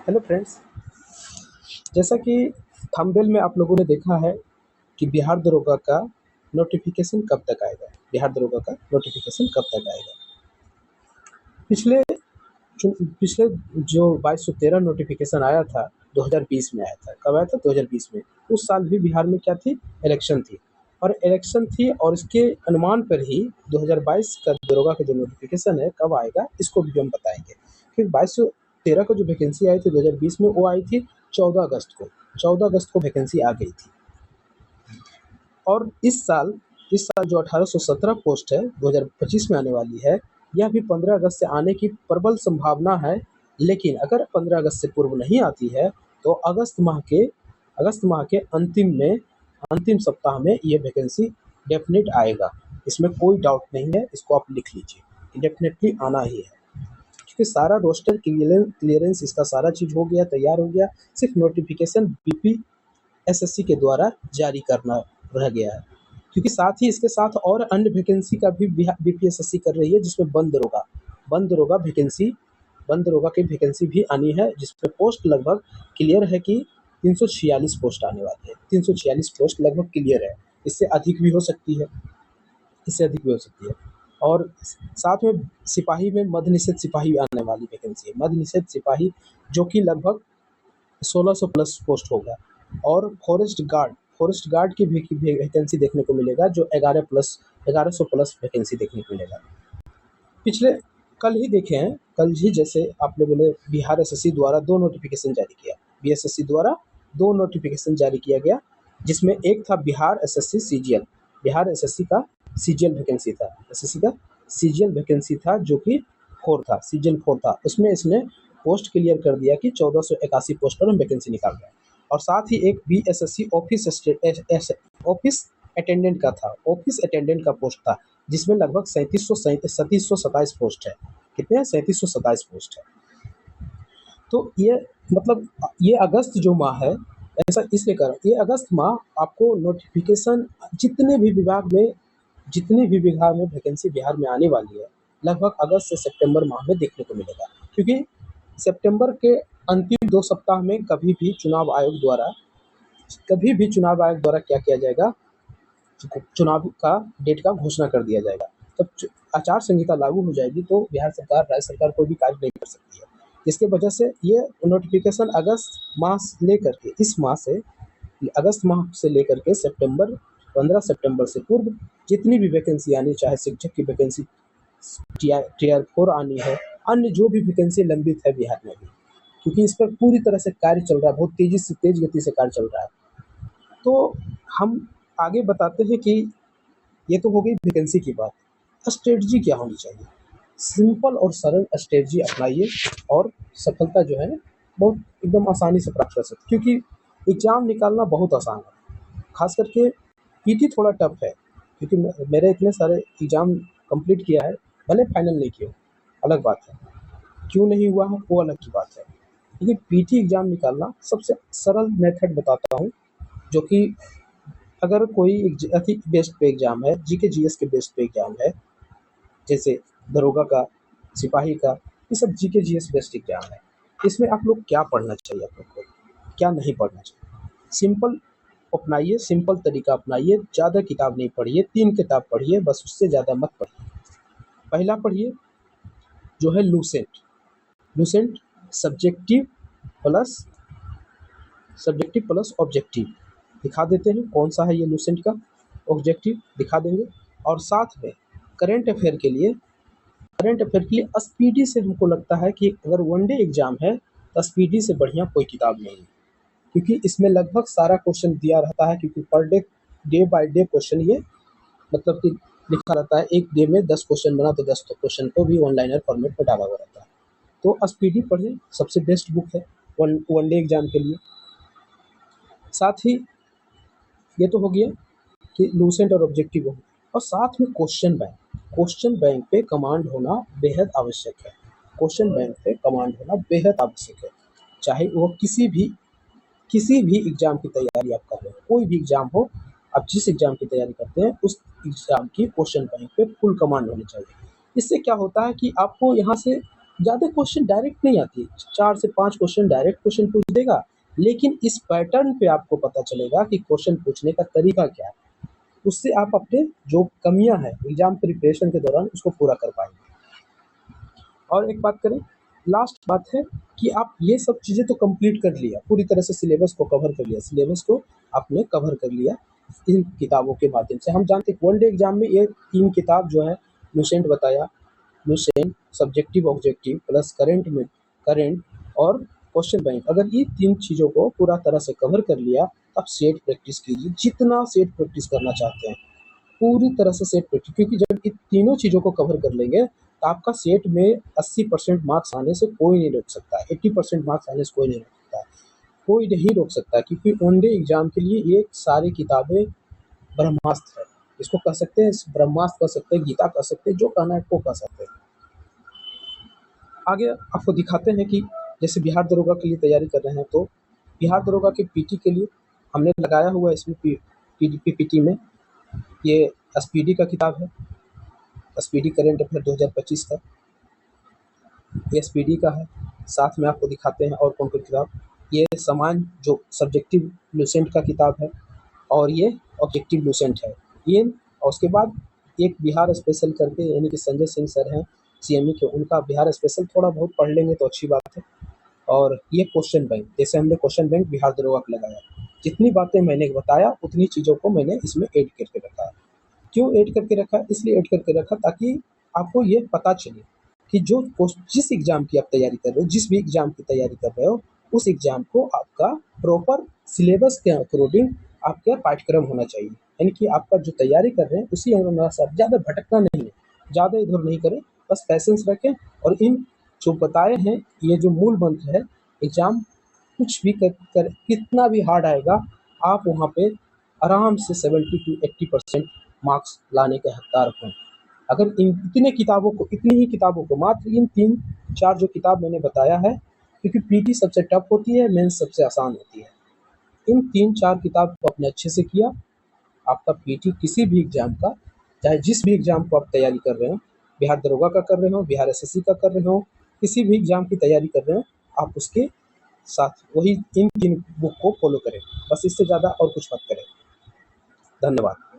Hello friends. जैसा कि thumbnail में आप लोगों ने देखा है कि बिहार दरोगा का नोटिफिकेशन कब तक आएगा। बिहार दरोगा का नोटिफिकेशन कब तक आएगा। पिछले पिछले जो 2213 नोटिफिकेशन आया था 2020 में आया था। कब आया था? 2020 में। उस साल भी बिहार में क्या थी? इलेक्शन थी। और इलेक्शन थी और इसके अनुमान पर ही 2022 का दरोगा का जो नोटिफिकेशन है कब आएगा इसको भी हम बताएंगे। फिर 2213 को जो वैकेंसी आई थी 2020 में, वो आई थी 14 अगस्त को। 14 अगस्त को वैकेंसी आ गई थी। और इस साल जो 1817 पोस्ट है 2025 में आने वाली है, यह भी 15 अगस्त से आने की प्रबल संभावना है। लेकिन अगर 15 अगस्त से पूर्व नहीं आती है तो अगस्त माह के अंतिम सप्ताह में ये वैकेंसी डेफिनेट आएगा। इसमें कोई डाउट नहीं है, इसको आप लिख लीजिए, डेफिनेटली आना ही है। क्योंकि सारा रोस्टर क्लियरेंस इसका सारा चीज़ हो गया, तैयार हो गया। सिर्फ नोटिफिकेशन बीपीएसएससी के द्वारा जारी करना रह गया है। क्योंकि साथ ही इसके साथ और अन्य वैकेंसी का भी बीपीएसएससी कर रही है, जिसमें बंद दरोगा की वैकेंसी भी आनी है, जिसपे पोस्ट लगभग क्लियर है कि 346 पोस्ट आने वाली है। 346 पोस्ट लगभग क्लियर है। इससे अधिक भी हो सकती है, और साथ में सिपाही में मद्य निषेध सिपाही आने वाली वैकेंसी है। मद्य निषेध सिपाही जो कि लगभग 1600 प्लस पोस्ट होगा। और फॉरेस्ट गार्ड की भी वैकेंसी देखने को मिलेगा, जो 1100 प्लस वैकेंसी देखने को मिलेगा। पिछले कल ही देखे हैं, कल ही जैसे आप लोगों ने बिहार एसएससी द्वारा 2 नोटिफिकेशन जारी किया। बीएसएससी द्वारा 2 नोटिफिकेशन जारी किया गया, जिसमें एक था बिहार एसएससी का सीजीएल वैकेंसी था जो कि 4 था, सीजीएल 4 था। उसमें इसने पोस्ट क्लियर कर दिया कि 1481 पोस्ट पर हम वैकेंसी निकाल रहे हैं। और साथ ही एक बीएसएससी ऑफिस अटेंडेंट का पोस्ट था, जिसमें लगभग 3727 पोस्ट है। कितने हैं? 3727 पोस्ट है। तो ये अगस्त जो माह है, ऐसा इसलिए कर ये अगस्त माह आपको नोटिफिकेशन जितने भी विभाग में वैकेंसी बिहार में आने वाली है, लगभग अगस्त से सितंबर माह में देखने को मिलेगा। क्योंकि सितंबर के अंतिम 2 सप्ताह में कभी भी चुनाव आयोग द्वारा क्या किया जाएगा? चुनाव का डेट का घोषणा कर दिया जाएगा। तब आचार संहिता लागू हो जाएगी, तो बिहार सरकार, राज्य सरकार कोई भी कार्य नहीं कर सकती है। जिसकी वजह से ये नोटिफिकेशन अगस्त माह से लेकर के 15 सितंबर से पूर्व जितनी भी वैकेंसी आनी, चाहे शिक्षक की वैकेंसी टीआर 4 आनी है, अन्य जो भी वैकेंसी लंबित है बिहार में भी, क्योंकि इस पर पूरी तरह से कार्य चल रहा है, बहुत तेज गति से कार्य चल रहा है। तो हम आगे बताते हैं कि ये तो हो गई वैकेंसी की बात। स्ट्रेटजी क्या होनी चाहिए? सिंपल और सरल स्ट्रेटजी अपनाइए और सफलता जो है बहुत एकदम आसानी से प्राप्त कर सकते, क्योंकि एग्ज़ाम निकालना बहुत आसान है। खास करके पीटी थोड़ा टफ है, क्योंकि मेरे इतने सारे एग्ज़ाम कंप्लीट किया है, भले फाइनल नहीं किया, अलग बात है। क्यों नहीं हुआ है वो अलग की बात है। लेकिन पीटी एग्ज़ाम निकालना सबसे सरल मेथड बताता हूँ, जो कि अगर कोई अति बेस्ड पे एग्ज़ाम है, जीके जीएस के बेस्ड पे एग्ज़ाम है, जैसे दरोगा का, सिपाही का, ये सब जीके जीएस बेस्ड एग्ज़ाम है। इसमें आप लोग क्या पढ़ना चाहिए, आप लोग को क्या नहीं पढ़ना चाहिए? सिंपल तरीका अपनाइए। ज़्यादा किताब नहीं पढ़िए, 3 किताब पढ़िए बस, उससे ज़्यादा मत पढ़िए। पहला पढ़िए जो है लूसेंट सब्जेक्टिव प्लस ऑब्जेक्टिव। दिखा देते हैं कौन सा है ये लूसेंट का ऑब्जेक्टिव, दिखा देंगे। और साथ में करंट अफेयर के लिए स्पीडी से हमको लगता है कि अगर वनडे एग्ज़ाम है तो स्पीडी से बढ़िया कोई किताब नहीं है, क्योंकि इसमें लगभग सारा क्वेश्चन दिया रहता है। क्योंकि per day by day question ये मतलब कि लिखा रहता है, एक डे में 10 क्वेश्चन बना तो 10 क्वेश्चन को भी वन लाइनर फॉर्मेट में डाला हुआ रहता है। तो स्पीडी पढ़िए, सबसे बेस्ट बुक है वनडे एग्ज़ाम के लिए। साथ ही ये तो हो गया कि लूसेंट और ऑब्जेक्टिव हो, और साथ में क्वेश्चन बैंक पे कमांड होना बेहद आवश्यक है। चाहे वो किसी भी एग्ज़ाम की तैयारी आप कर रहे हो, कोई भी एग्ज़ाम हो, आप जिस एग्ज़ाम की तैयारी करते हैं उस एग्ज़ाम की क्वेश्चन बैंक पे फुल कमांड होनी चाहिए। इससे क्या होता है कि आपको यहाँ से ज़्यादा क्वेश्चन डायरेक्ट नहीं आती, 4 से 5 क्वेश्चन डायरेक्ट क्वेश्चन पूछ देगा, लेकिन इस पैटर्न पे आपको पता चलेगा कि क्वेश्चन पूछने का तरीका क्या है। उससे आप अपने जो कमियाँ हैं एग्ज़ाम प्रिपरेशन के दौरान उसको पूरा कर पाएँगे। और एक बात करें, लास्ट बात है कि आप ये सब चीज़ें तो कंप्लीट कर लिया, पूरी तरह से सिलेबस को कवर कर लिया, सिलेबस को आपने कवर कर लिया इन किताबों के माध्यम से। हम जानते हैं वन डे एग्ज़ाम में ये 3 किताब जो है, लुसेंट बताया, Lucent, subjective objective plus current और क्वेश्चन बैंक, अगर ये 3 चीज़ों को पूरा तरह से कवर कर लिया, तब सेट प्रैक्टिस कीजिए, जितना सेट प्रैक्टिस करना चाहते हैं। पूरी तरह से सेट प्रैक्टिस, क्योंकि जब इन तीनों चीज़ों को कवर कर लेंगे तो आपका सेट में 80% मार्क्स आने से कोई नहीं रोक सकता है, 80% मार्क्स आने से कोई नहीं रोक सकता है, कोई नहीं रोक सकता है, क्योंकि वन डे एग्ज़ाम के लिए ये सारी किताबें ब्रह्मास्त्र है। इसको कह सकते हैं, ब्रह्मास्त्र कह सकते हैं, गीता कह सकते हैं, जो कहना है वो कह सकते हैं। आगे आपको दिखाते हैं कि जैसे बिहार दरोगा के लिए तैयारी कर रहे हैं, तो बिहार दरोगा के पीटी के लिए हमने लगाया हुआ है इसमें पीपीटी में ये एसपीडी का किताब है, एसपीडी करंट अफेयर 2025 का, ये एसपीडी का है। साथ में आपको दिखाते हैं और कौन-कौन किताब, ये समान जो सब्जेक्टिव लुसेंट का किताब है और ये ऑब्जेक्टिव लुसेंट है। ये और उसके बाद एक बिहार स्पेशल करके, यानी कि संजय सिंह सर हैं सीएमई के, उनका बिहार स्पेशल थोड़ा बहुत पढ़ लेंगे तो अच्छी बात है। और ये क्वेश्चन बैंक, जैसे हमने क्वेश्चन बैंक बिहार दरोगा का लगाया, जितनी बातें मैंने बताया उतनी चीज़ों को मैंने इसमें ऐड करके रखा है। क्यों ऐड करके रखा? इसलिए ऐड करके रखा ताकि आपको ये पता चले कि जिस एग्ज़ाम की आप तैयारी कर रहे हो, जिस भी एग्ज़ाम की तैयारी कर रहे हो, उस एग्ज़ाम को आपका प्रॉपर सिलेबस के अकॉर्डिंग आपका पाठ्यक्रम होना चाहिए। यानी कि आपका जो तैयारी कर रहे हैं उसी अनुसार, ज़्यादा भटकना नहीं है, ज़्यादा इधर नहीं करें, बस पैसेंस रखें और इन जो बताए हैं, ये जो मूल मंत्र है, एग्ज़ाम कुछ भी कर कितना भी हार्ड आएगा, आप वहाँ पे आराम से 70 टू 80% मार्क्स लाने के हकदार हों। अगर इन इतने किताबों को, इतनी ही किताबों को, मात्र इन 3-4 जो किताब मैंने बताया है, क्योंकि पीटी सबसे टफ होती है, मेंस सबसे आसान होती है। इन 3-4 किताब को आपने अच्छे से किया, आपका पीटी किसी भी एग्ज़ाम का, चाहे जिस भी एग्ज़ाम को आप तैयारी कर रहे हो, बिहार दरोगा का कर रहे हो, बिहार एसएससी का कर रहे हो, किसी भी एग्ज़ाम की तैयारी कर रहे हो, आप उसके साथ वही इन 3 बुक को फ़ॉलो करें। बस इससे ज़्यादा और कुछ मत करें। धन्यवाद।